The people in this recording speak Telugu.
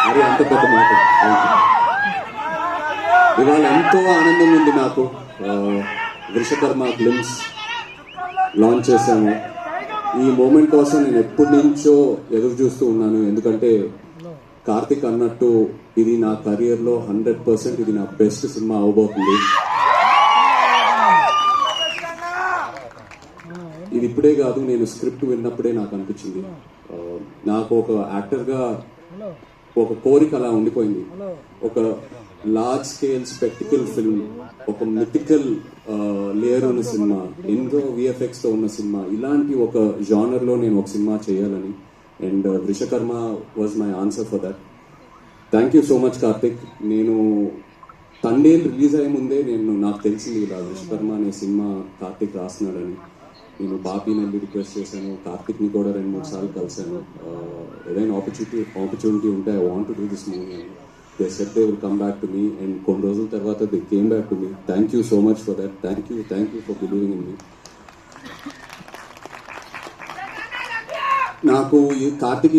అది అంత పెద్ద మాట. ఇవాళ ఎంతో ఆనందం ఉంది నాకు. విశ్వకర్మ గ్లిమ్స్ లాంచ్ చేశాము. ఈ మూమెంట్ కోసం నేను ఎప్పటి నుంచో ఎదురు చూస్తూ ఉన్నాను. ఎందుకంటే కార్తిక్ అన్నట్టు ఇది నా కెరియర్లో 100% ఇది నా బెస్ట్ సినిమా అవబోతుంది. ఇది ఇప్పుడే కాదు, నేను స్క్రిప్ట్ విన్నప్పుడే నాకు అనిపించింది. నాకు ఒక యాక్టర్గా ఒక కోరిక అలా ఉండిపోయింది. ఒక లార్జ్ స్కేల్ స్పెక్టికల్ ఫిల్మ్, ఒక మిథికల్ లేయర్ ఉన్న సినిమా, ఎంతో విఎఫ్ఎక్స్తో ఉన్న సినిమా, ఇలాంటి ఒక జానర్లో నేను ఒక సినిమా చేయాలని. And Vishwakarma was my answer for that. Thank you so much Karthik. నేను తండేల్ రిలీజ్ అయ్యే ముందే నాకు తెలిసింది ఇలా విశ్వకర్మ అనే సినిమా కార్తిక్ రాస్తున్నాడని. నేను బాపీని రిక్వెస్ట్ చేశాను, కార్తిక్ని కూడా 2-3 సార్లు కలిశాను. ఏదైనా ఆపర్చునిటీ ఉంటే I want to do this movie అని. They said they will come back to me. And కొన్ని రోజుల తర్వాత they came back to me. Thank you so much for that. Thank you for believing in me. నాకు ఈ కార్తిక్